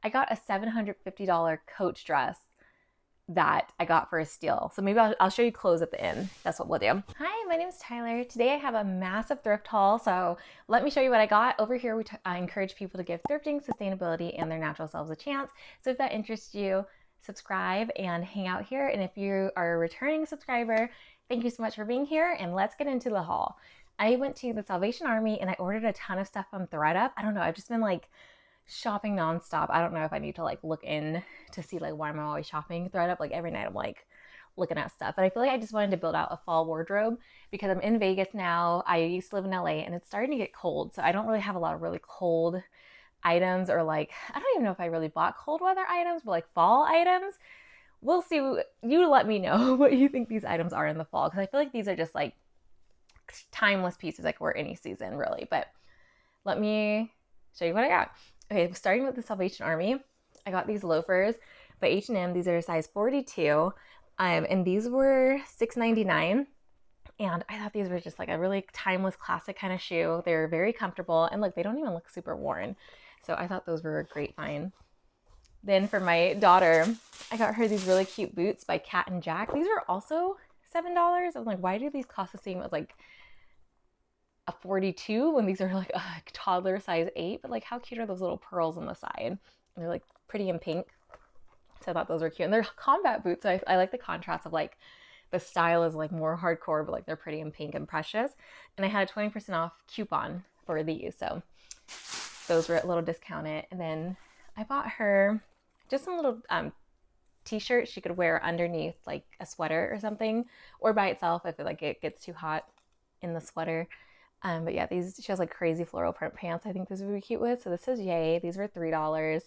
I got a $750 Coach dress that I got for a steal. So maybe I'll show you clothes at the end. That's what we'll do. Hi, my name is Tyler. Today I have a massive thrift haul. So let me show you what I got. Over here, I encourage people to give thrifting, sustainability, and their natural selves a chance. So if that interests you, subscribe and hang out here. And if you are a returning subscriber, thank you so much for being here. And let's get into the haul. I went to the Salvation Army and I ordered a ton of stuff from ThredUp. I don't know. I've just been like shopping nonstop. I don't know if I need to like look in to see like why am I always shopping ThredUp. Like every night I'm like looking at stuff. But I feel like I just wanted to build out a fall wardrobe because I'm in Vegas now. I used to live in LA and it's starting to get cold. So I don't really have a lot of really cold items, or like, I don't even know if I really bought cold weather items, but like fall items. We'll see. You let me know what you think these items are in the fall, because I feel like these are just like timeless pieces, like wear any season really. But let me show you what I got. Okay, starting with the Salvation Army, I got these loafers by H&M. These are a size 42, and these were $6.99. And I thought these were just like a really timeless, classic kind of shoe. They're very comfortable, and look, they don't even look super worn. So I thought those were a great find. Then for my daughter, I got her these really cute boots by Cat and Jack. These were also $7. I was like, why do these cost the same as like a 42 when these are like a toddler size 8? But like, how cute are those little pearls on the side? And they're like pretty in pink. So I thought those were cute. And they're combat boots. So I like the contrast of like the style is like more hardcore, but like they're pretty in pink and precious. And I had a 20% off coupon for these. So those were a little discounted. And then I bought her just some little t-shirts she could wear underneath like a sweater or something, or by itself if it gets too hot in the sweater. But yeah, she has like crazy floral print pants I think this would be cute with. So this is yay. These were $3.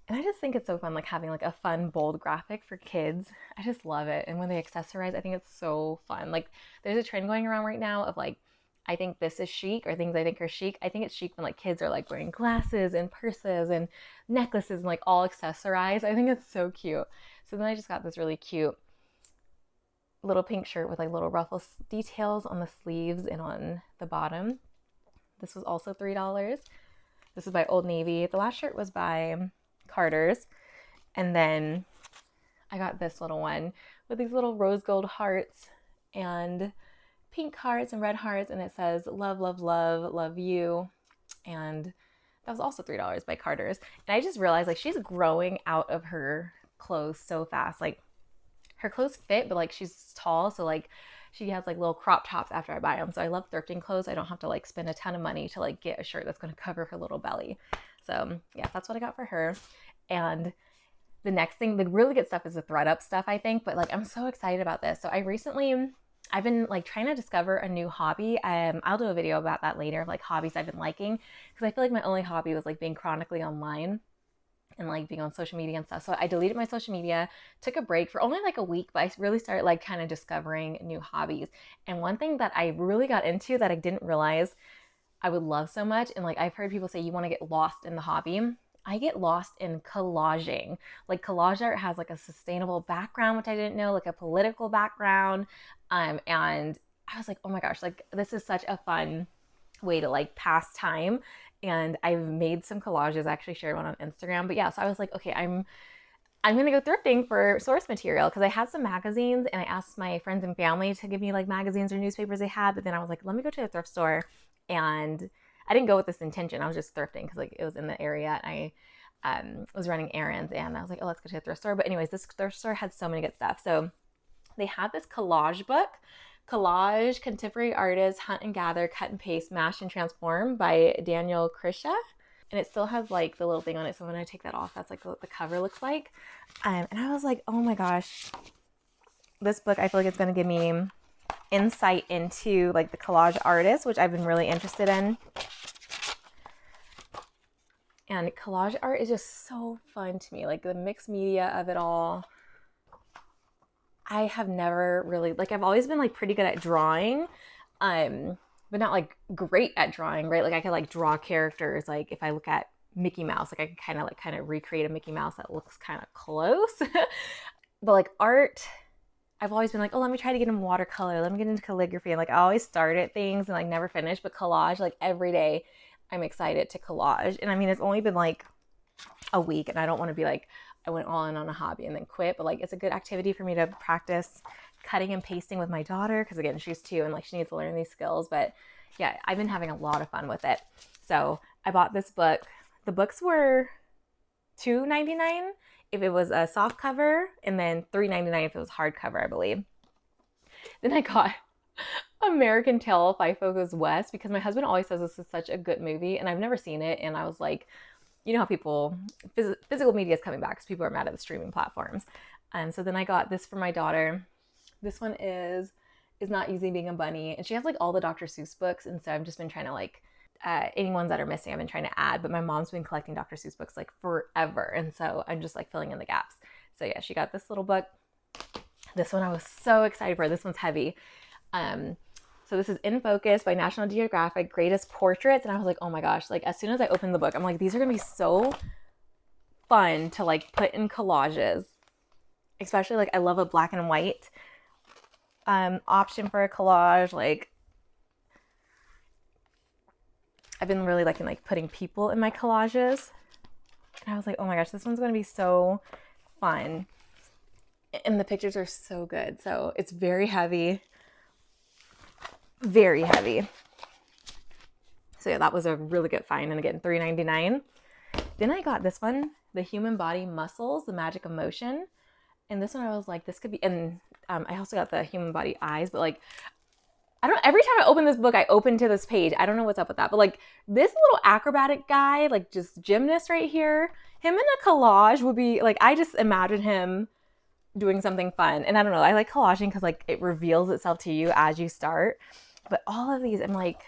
And I just think it's so fun, like having like a fun, bold graphic for kids. I just love it. And when they accessorize, I think it's so fun. Like there's a trend going around right now of like, I think this is chic, or things I think are chic. I think it's chic when like kids are like wearing glasses and purses and necklaces and like all accessorized. I think it's so cute. So then I just got this really cute little pink shirt with like little ruffle details on the sleeves and on the bottom. This was also $3. This is by Old Navy. The last shirt was by Carter's. And then I got this little one with these little rose gold hearts and pink hearts and red hearts, and it says love, love, love, love you. And that was also $3 by Carter's. And I just realized like she's growing out of her clothes so fast. Like her clothes fit, but like she's tall, so like she has like little crop tops after I buy them. So I love thrifting clothes. I don't have to like spend a ton of money to like get a shirt that's going to cover her little belly. So yeah, that's what I got for her. And the next thing, the really good stuff is the ThredUp stuff, I think. But like I'm so excited about this. So I've been like trying to discover a new hobby. I'll do a video about that later of like hobbies I've been liking, because I feel like my only hobby was like being chronically online and like being on social media and stuff. So I deleted my social media, took a break for only like a week, but I really started like kind of discovering new hobbies. And one thing that I really got into that I didn't realize I would love so much, and like I've heard people say you want to get lost in the hobby. I get lost in collaging. Like collage art has like a sustainable background, which I didn't know, like a political background. And I was like, oh my gosh, like this is such a fun way to like pass time. And I've made some collages. I actually shared one on Instagram. But yeah, so I was like, okay, I'm gonna go thrifting for source material, because I had some magazines and I asked my friends and family to give me like magazines or newspapers they had. But then I was like, let me go to a thrift store. And I didn't go with this intention. I was just thrifting because like it was in the area. And I was running errands, and I was like, oh, let's go to a thrift store. But anyways, this thrift store had so many good stuff. So they had this collage book, Collage Contemporary Artists Hunt and Gather, Cut and Paste, Mash and Transform by Daniel Krisha. And it still has like the little thing on it. So when I take that off, that's like what the cover looks like. And I was like, oh my gosh, this book, I feel like it's going to give me insight into like the collage artist, which I've been really interested in. And collage art is just so fun to me. Like the mixed media of it all. I have never really, like I've always been like pretty good at drawing, but not like great at drawing, right? Like I could like draw characters. Like if I look at Mickey Mouse, like I can kind of recreate a Mickey Mouse that looks kind of close. But like art, I've always been like, oh, let me try to get in watercolor. Let me get into calligraphy. And like I always start at things and like never finish. But collage, like every day I'm excited to collage. And I mean, it's only been like a week, and I don't want to be like, I went all in on a hobby and then quit, but like it's a good activity for me to practice cutting and pasting with my daughter, because again, she's 2 and like she needs to learn these skills. But yeah, I've been having a lot of fun with it. So I bought this book. The books were $2.99 if it was a soft cover, and then $3.99 if it was hardcover, I believe. Then I got American Tail, FIFO Goes West, because my husband always says this is such a good movie, and I've never seen it. And I was like, you know how people, physical media is coming back because people are mad at the streaming platforms. And so then I got this for my daughter. This one is Not Easy Being a Bunny. And she has like all the Dr. Seuss books. And so I've just been trying to like, any ones that are missing, I've been trying to add. But my mom's been collecting Dr. Seuss books like forever. And so I'm just like filling in the gaps. So yeah, she got this little book. This one I was so excited for. This one's heavy. So this is In Focus by National Geographic, Greatest Portraits. And I was like, oh my gosh, like as soon as I opened the book, I'm like, these are going to be so fun to like put in collages. Especially like I love a black and white option for a collage. Like I've been really liking like putting people in my collages. And I was like, oh my gosh, this one's going to be so fun. And the pictures are so good. So it's very heavy. Very heavy. So yeah, that was a really good find. And again, $3.99. Then I got this one, The Human Body Muscles, The Magic of Motion. And this one I was like, this could be, and I also got the Human Body Eyes, but like, every time I open this book, I open to this page. I don't know what's up with that, but like this little acrobatic guy, like just gymnast right here, him in a collage would be like, I just imagine him doing something fun. And I don't know, I like collaging because like it reveals itself to you as you start. But all of these, I'm like,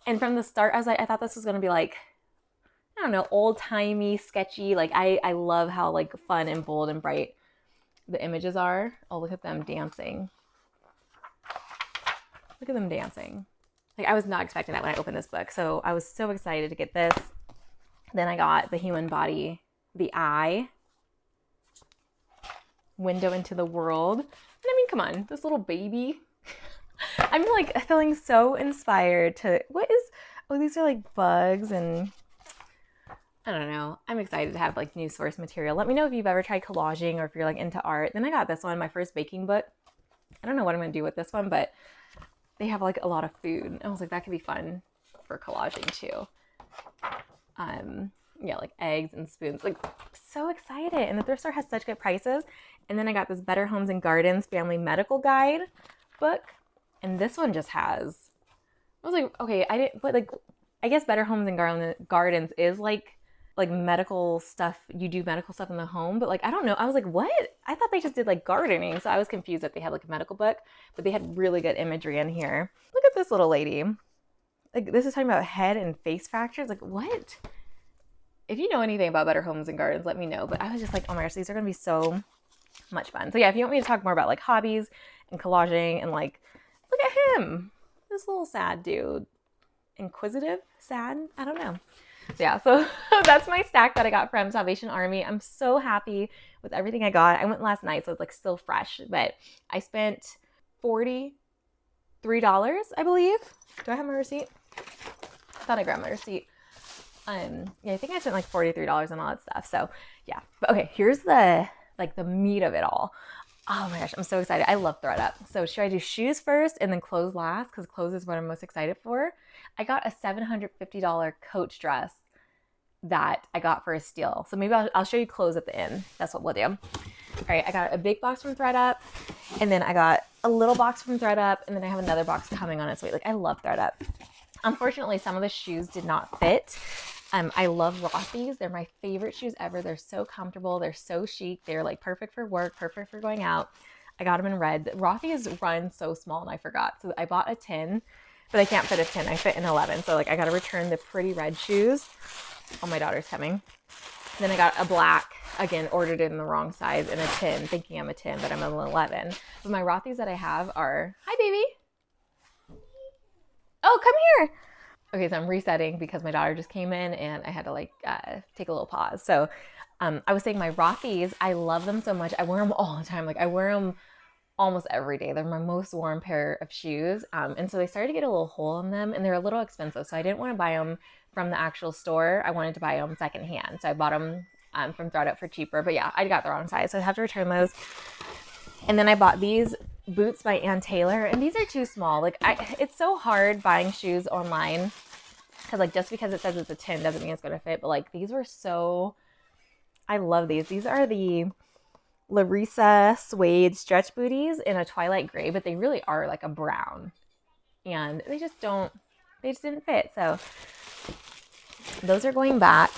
and from the start, I was like, I thought this was going to be like, I don't know, old-timey, sketchy. Like, I love how, like, fun and bold and bright the images are. Oh, look at them dancing. Look at them dancing. Like, I was not expecting that when I opened this book. So I was so excited to get this. Then I got The Human Body, The Eye, Window into the World. And I mean, come on, this little baby. I'm like feeling so inspired to, these are like bugs, and I don't know. I'm excited to have like new source material. Let me know if you've ever tried collaging or if you're like into art. Then I got this one, my first baking book. I don't know what I'm going to do with this one, but they have like a lot of food. I was like, that could be fun for collaging too. Yeah, like eggs and spoons, like so excited. And the thrift store has such good prices. And then I got this Better Homes and Gardens Family Medical Guide book. And this one just has, I was like, okay, I guess Better Homes and Gardens is like medical stuff. You do medical stuff in the home, but like, I don't know. I was like, what? I thought they just did like gardening. So I was confused that they had like a medical book, but they had really good imagery in here. Look at this little lady. Like this is talking about head and face fractures. Like what? If you know anything about Better Homes and Gardens, let me know. But I was just like, oh my gosh, these are going to be so much fun. So yeah, if you want me to talk more about like hobbies and collaging and like, look at him, this little sad dude. Inquisitive, sad, I don't know. So yeah, so that's my stack that I got from Salvation Army. I'm so happy with everything I got. I went last night, so it's like still fresh, but I spent $43, I believe. Do I have my receipt? I thought I grabbed my receipt. Yeah, I think I spent like $43 on all that stuff. So yeah, but okay, here's the meat of it all. Oh my gosh, I'm so excited. I love ThredUp. So should I do shoes first and then clothes last? Because clothes is what I'm most excited for. I got a $750 Coach dress that I got for a steal. So maybe I'll show you clothes at the end. That's what we'll do. All right, I got a big box from ThredUp, and then I got a little box from ThredUp, and then I have another box coming on its way. Like, I love ThredUp. Unfortunately, some of the shoes did not fit. I love Rothy's. They're my favorite shoes ever. They're so comfortable. They're so chic. They're like perfect for work, perfect for going out. I got them in red. Rothy's run so small, and I forgot. So I bought a 10, but I can't fit a 10. I fit an 11. So like I got to return the pretty red shoes. Oh, my daughter's coming. Then I got a black, again, ordered it in the wrong size, in a 10, thinking I'm a 10, but I'm an 11. But my Rothy's that I have are, hi baby. Oh, come here. Okay, so I'm resetting because my daughter just came in and I had to like take a little pause. So I was saying my Rothy's, I love them so much. I wear them all the time. Like I wear them almost every day. They're my most worn pair of shoes. And so they started to get a little hole in them, and they're a little expensive. So I didn't want to buy them from the actual store. I wanted to buy them secondhand. So I bought them from ThredUp for cheaper. But yeah, I got the wrong size, so I have to return those. And then I bought these boots by Ann Taylor, and these are too small. Like, it's so hard buying shoes online because, like, just because it says it's a 10 doesn't mean it's going to fit. But, like, these were so, I love these. These are the Larissa suede stretch booties in a twilight gray, but they really are like a brown. And they just didn't fit. So those are going back.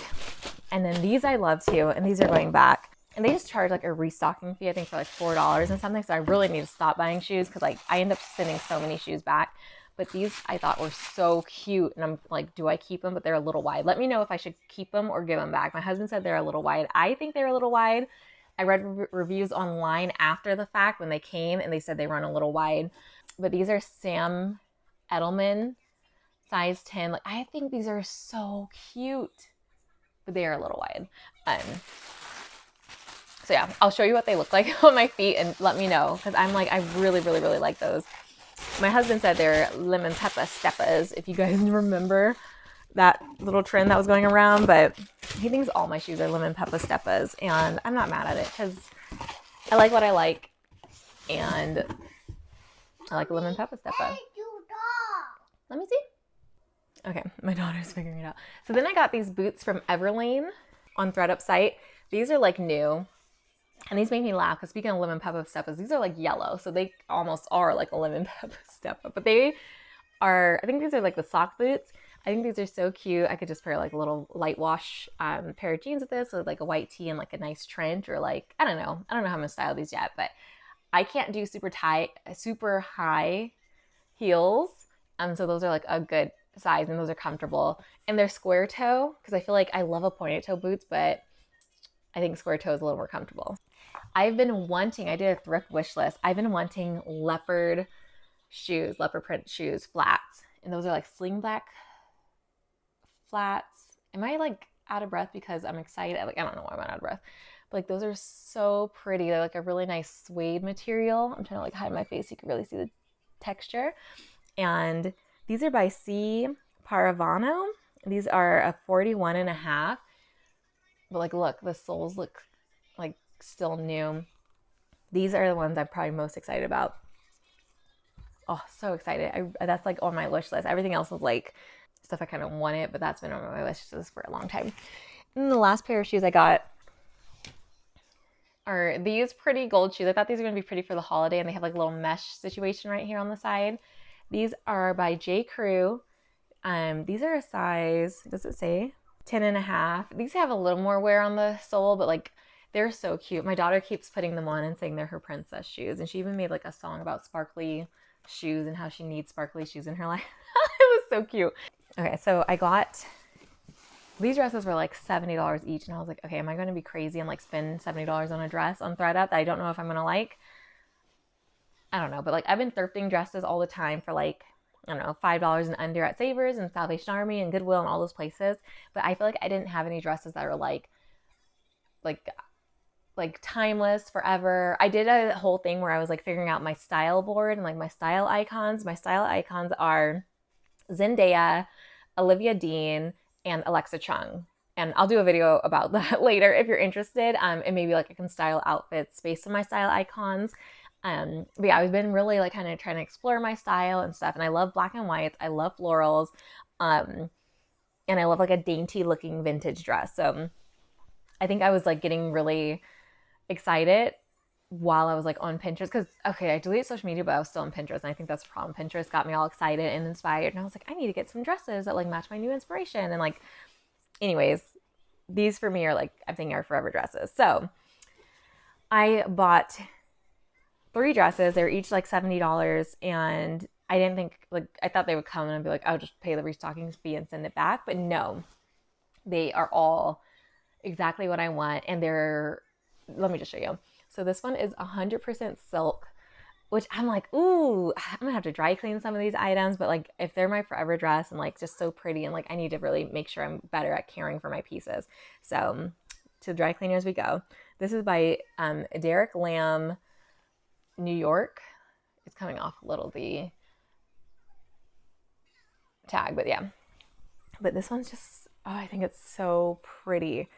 And then these I love too, and these are going back. And they just charge like a restocking fee, I think, for like $4 and something. So I really need to stop buying shoes because like I end up sending so many shoes back. But these I thought were so cute. And I'm like, do I keep them? But they're a little wide. Let me know if I should keep them or give them back. My husband said they're a little wide. I think they're a little wide. I read reviews online after the fact when they came, and they said they run a little wide. But these are Sam Edelman, size 10. Like, I think these are so cute, but they are a little wide. So yeah, I'll show you what they look like on my feet and let me know, because I'm like, I really, really, really like those. My husband said they're lemon pepper steppas, if you guys remember that little trend that was going around, but he thinks all my shoes are lemon pepper steppas, and I'm not mad at it because I like what I like, and I like a lemon pepper steppa. Let me see. Okay, my daughter's figuring it out. So then I got these boots from Everlane on ThredUp site. These are like new. And these make me laugh because speaking of lemon pepper steppas, these are like yellow. So they almost are like a lemon pepper steppa. But they are, I think these are like the sock boots. I think these are so cute. I could just pair like a little light wash pair of jeans with this with like a white tee and like a nice trench, or like, I don't know how I'm going to style these yet. But I can't do super high heels. So those are like a good size, and those are comfortable. And they're square toe because I feel like I love a pointed toe boots, but I think square toe is a little more comfortable. I did a thrift wish list. I've been wanting leopard print shoes, flats. And those are like sling back flats. Am I like out of breath because I'm excited? Like, I don't know why I'm out of breath. But like, those are so pretty. They're like a really nice suede material. I'm trying to like hide my face so you can really see the texture. And these are by C. Paravano. These are a 41.5. But like, look, the soles look like still new. These are the ones I'm probably most excited about. Oh, so excited. That's like on my wish list. Everything else was like stuff I kind of wanted, but that's been on my wish list for a long time. And the last pair of shoes I got are these pretty gold shoes. I thought these were going to be pretty for the holiday, and they have like a little mesh situation right here on the side. These are by J. Crew. These are a size, does it say? 10.5. These have a little more wear on the sole, but like, they're so cute. My daughter keeps putting them on and saying they're her princess shoes. And she even made like a song about sparkly shoes and how she needs sparkly shoes in her life. It was so cute. Okay, so I got, these dresses were like $70 each. And I was like, okay, am I going to be crazy and like spend $70 on a dress on ThredUp that I don't know if I'm going to like? I don't know. But like, I've been thrifting dresses all the time for like, I don't know, $5 and under at Savers and Salvation Army and Goodwill and all those places. But I feel like I didn't have any dresses that are like timeless forever. I did a whole thing where I was like figuring out my style board and like my style icons. My style icons are Zendaya, Olivia Dean, and Alexa Chung. And I'll do a video about that later if you're interested. And maybe like I can style outfits based on my style icons. But yeah, I've been really like kind of trying to explore my style and stuff. And I love black and whites. I love florals. And I love like a dainty looking vintage dress. So I think I was like getting really excited while I was like on Pinterest, because okay, I deleted social media, but I was still on Pinterest, and I think that's the problem. Pinterest got me all excited and inspired, and I was like, I need to get some dresses that like match my new inspiration. And like, anyways, these for me are like, I think are forever dresses. So I bought 3 dresses. They were each like $70, and I didn't think, like, I thought they would come and I'd be like, I'll just pay the restocking fee and send it back. But no, they are all exactly what I want. And let me just show you. So this one is 100% silk, which I'm like, ooh, I'm gonna have to dry clean some of these items. But like, if they're my forever dress and like just so pretty, and like I need to really make sure I'm better at caring for my pieces. So to dry cleaners we go. This is by Derek Lamb New York. It's coming off a little, the tag, but yeah. But this one's just, oh, I think it's so pretty.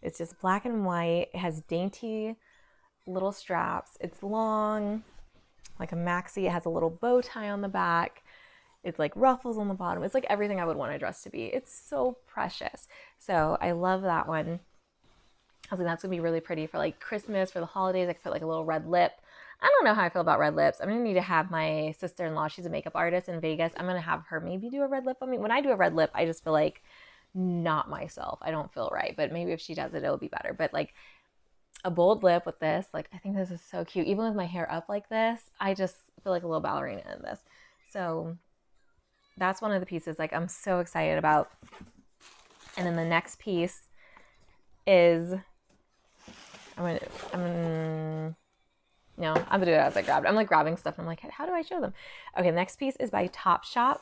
It's just black and white. It has dainty little straps. It's long, like a maxi. It has a little bow tie on the back. It's like ruffles on the bottom. It's like everything I would want a dress to be. It's so precious. So I love that one. I was like, that's gonna be really pretty for like Christmas, for the holidays. I could put like a little red lip. I don't know how I feel about red lips. I'm gonna need to have my sister-in-law, she's a makeup artist in Vegas. I'm gonna have her maybe do a red lip on me. When I do a red lip, I just feel like not myself. I don't feel right. But maybe if she does it, it'll be better. But like a bold lip with this, like I think this is so cute. Even with my hair up like this, I just feel like a little ballerina in this. So that's one of the pieces like I'm so excited about. And then the next piece is I'm gonna do it as I grabbed. I'm like grabbing stuff and I'm like, how do I show them? Okay, the next piece is by Topshop.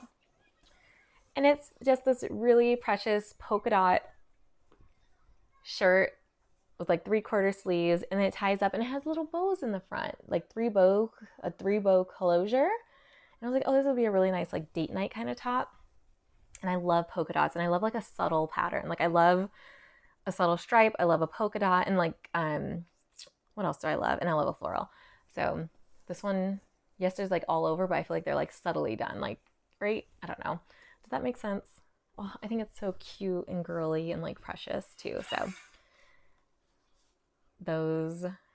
And it's just this really precious polka dot shirt with like 3/4 sleeves, and then it ties up and it has little bows in the front, like a three bow closure. And I was like, oh, this would be a really nice like date night kind of top. And I love polka dots, and I love like a subtle pattern. Like I love a subtle stripe. I love a polka dot, and like what else do I love? And I love a floral. So this one, yes, there's like all over, but I feel like they're like subtly done. Like, right? I don't know. Does that make sense? Oh, I think it's so cute and girly and like precious too. So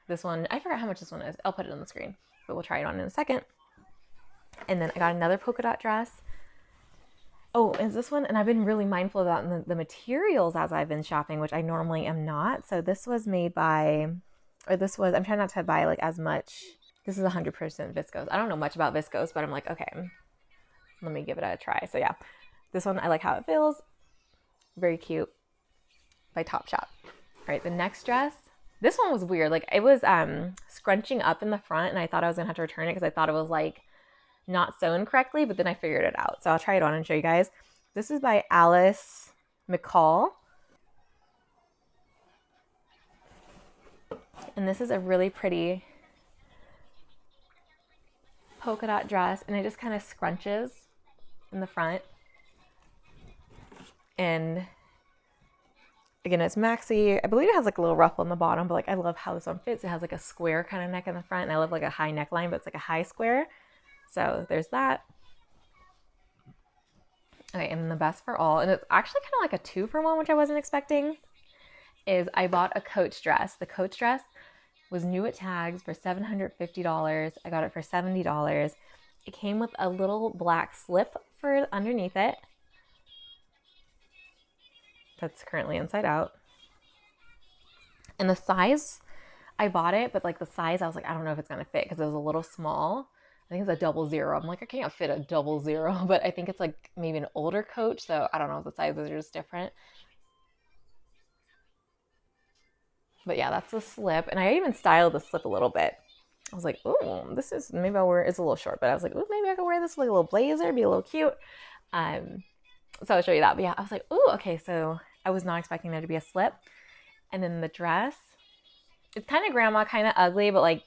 this one, I forgot how much this one is. I'll put it on the screen, but we'll try it on in a second. And then I got another polka dot dress. Oh, is this one? And I've been really mindful about the materials as I've been shopping, which I normally am not. So this was made by, I'm trying not to buy like as much. This is 100% viscose. I don't know much about viscose, but I'm like, okay, let me give it a try. So yeah, this one, I like how it feels. Very cute, by Topshop. All right, the next dress. This one was weird. Like it was scrunching up in the front, and I thought I was gonna have to return it because I thought it was like not sewn correctly, but then I figured it out. So I'll try it on and show you guys. This is by Alice McCall. And this is a really pretty polka dot dress, and it just kind of scrunches in the front. And again, it's maxi. I believe it has like a little ruffle on the bottom, but like I love how this one fits. It has like a square kind of neck in the front, and I love like a high neckline, but it's like a high square. So there's that. Okay, and then the best for all, and it's actually kind of like a 2-for-1, which I wasn't expecting, is I bought a Coach dress. The Coach dress was new at tags for $750. I got it for $70. It came with a little black slip for underneath it. That's currently inside out. And the size, I bought it, but like the size, I was like, I don't know if it's gonna fit because it was a little small. I think it's a 00. I'm like, I can't fit a 00, but I think it's like maybe an older Coach, so I don't know if the sizes are just different. But yeah, that's the slip. And I even styled the slip a little bit. I was like, ooh, this is, maybe I'll wear, it's a little short, but I was like, ooh, maybe I could wear this like a little blazer, be a little cute. So I'll show you that. But yeah, I was like, ooh, okay, so I was not expecting there to be a slip. And then the dress, it's kind of grandma, kind of ugly, but like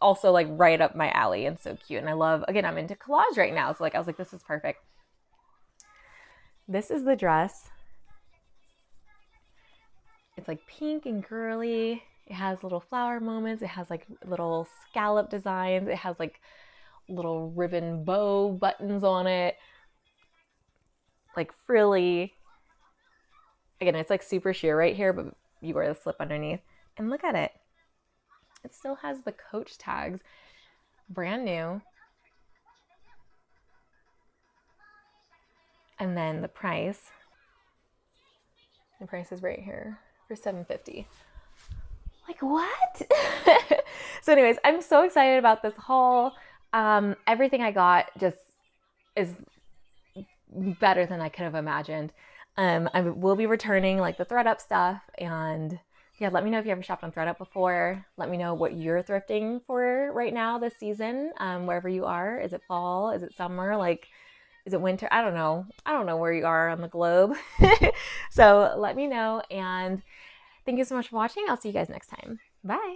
also like right up my alley and so cute. And I love, again, I'm into collage right now. So like, I was like, this is perfect. This is the dress. It's like pink and girly. It has little flower moments. It has like little scallop designs. It has like little ribbon bow buttons on it. Like frilly. Again, it's like super sheer right here, but you wear the slip underneath. And look at it. It still has the Coach tags. Brand new. And then the price. The price is right here for $750. Like, what? So anyways, I'm so excited about this haul. Everything I got just is better than I could have imagined. I will be returning like the ThredUp stuff, and yeah, let me know if you ever shopped on ThredUp before. Let me know what you're thrifting for right now this season, wherever you are. Is it fall? Is it summer? Like, is it winter? I don't know. I don't know where you are on the globe. So let me know, and thank you so much for watching. I'll see you guys next time. Bye.